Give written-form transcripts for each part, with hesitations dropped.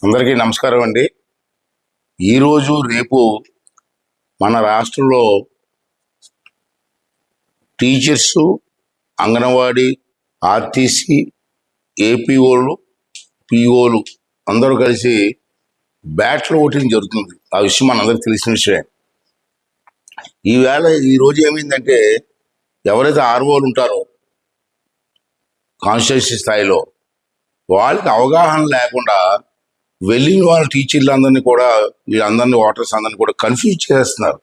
అందరికీ నమస్కారం అండి. ఈరోజు రేపు మన రాష్ట్రంలో టీచర్సు, అంగన్వాడీ, ఆర్టీసీ, ఏపీఓలు, పిఓలు అందరూ కలిసి బ్యాటిల్ ఓటింగ్ జరుగుతుంది. ఆ విషయం మనందరికీ తెలిసిన విషయమే. ఈరోజు ఏమైందంటే ఎవరైతే ఆర్ఓలు ఉంటారో కాన్స్టిట్యూన్సీ స్థాయిలో వాళ్ళకి అవగాహన లేకుండా వెళ్ళిన వాళ్ళ టీచర్లందరినీ కూడా వీళ్ళందరినీ ఓటర్స్ అందరినీ కూడా కన్ఫ్యూజ్ చేస్తున్నారు.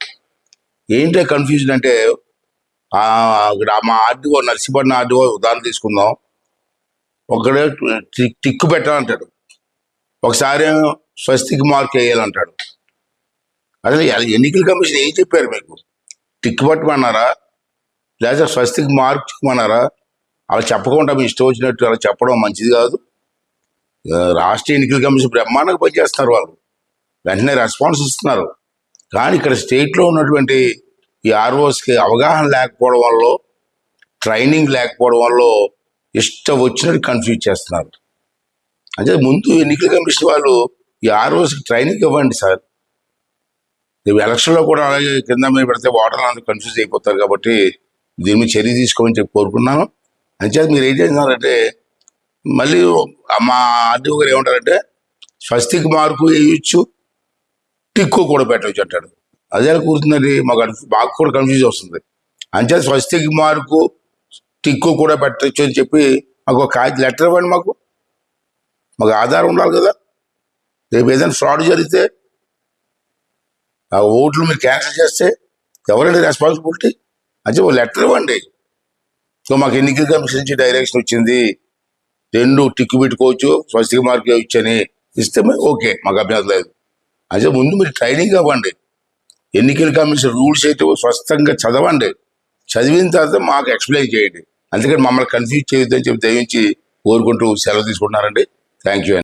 ఏంటంటే కన్ఫ్యూజన్ అంటే మా ఆర్డీఓ నర్సీపట్నం ఆర్డీఓ ఉదాహరణ తీసుకుందాం. ఒకడే టిక్కు పెట్టాలంటాడు, ఒకసారి స్వస్తికి మార్క్ వేయాలంటాడు. అసలు ఎన్నికల కమిషన్ ఏం చెప్పారు మీకు? టిక్కు పెట్టమన్నారా లేదా స్వస్తికి మార్క్ చేయమన్నారా? అలా చెప్పకుండా మీ ఇష్టం వచ్చినట్టు అలా చెప్పడం మంచిది కాదు. రాష్ట్ర ఎన్నికల కమిషన్ బ్రహ్మాండంగా పనిచేస్తున్నారు, వాళ్ళు వెంటనే రెస్పాన్స్ ఇస్తున్నారు. కానీ ఇక్కడ స్టేట్లో ఉన్నటువంటి ఈ ఆర్ఓస్కి అవగాహన లేకపోవడం వల్ల, ట్రైనింగ్ లేకపోవడం వల్ల ఇష్టం వచ్చినట్టు కన్ఫ్యూజ్ చేస్తున్నారు. అంటే ముందు ఎన్నికల కమిషన్ వాళ్ళు ఈ ఆర్ఓస్కి ట్రైనింగ్ ఇవ్వండి సార్. రేపు ఎలక్షన్లో కూడా అలాగే కింద మీద పెడితే ఓటర్లు అందరూ కన్ఫ్యూజ్ అయిపోతారు. కాబట్టి దీని మీద చర్య తీసుకోమని చెప్పి కోరుకున్నాను. అంచేత మీరు ఏం చేస్తున్నారంటే మళ్ళీ మా ఆర్డీఓ గారు ఏమంటారంటే స్వస్తికి మార్కు వేయచ్చు, టిక్కు కూడా పెట్టవచ్చు అంటాడు. అదే కూర్చున్నది మాకు కూడా కన్ఫ్యూజ్ వస్తుంది. అంచేత స్వస్తికి మార్కు టిక్కు కూడా పెట్టచ్చు అని చెప్పి మాకు ఒక లెటర్ ఇవ్వండి. మాకు ఆధారం ఉండాలి కదా. రేపు ఏదైనా ఫ్రాడ్ జరిగితే ఆ ఓట్లు మీరు క్యాన్సిల్ చేస్తే ఎవరండి రెస్పాన్సిబిలిటీ? అంటే ఒక లెటర్ ఇవ్వండి. సో మాకు ఎన్నికల కమిషన్ నుంచి డైరెక్షన్ వచ్చింది, 2 టిక్కు పెట్టుకోవచ్చు, స్వస్తికి మార్కు ఇచ్చని ఇస్తే ఓకే, మాకు అభ్యంతరం లేదు. అంటే ముందు మీరు ట్రైనింగ్ అవ్వండి. ఎన్నికల కమిషన్ రూల్స్ అయితే స్పష్టంగా చదవండి. చదివిన తర్వాత మాకు ఎక్స్ప్లెయిన్ చేయండి. అందుకని మమ్మల్ని కన్ఫ్యూజ్ చేయొద్దని చెప్పి దయించి కోరుకుంటూ సెలవు తీసుకుంటున్నారండి. Thank you.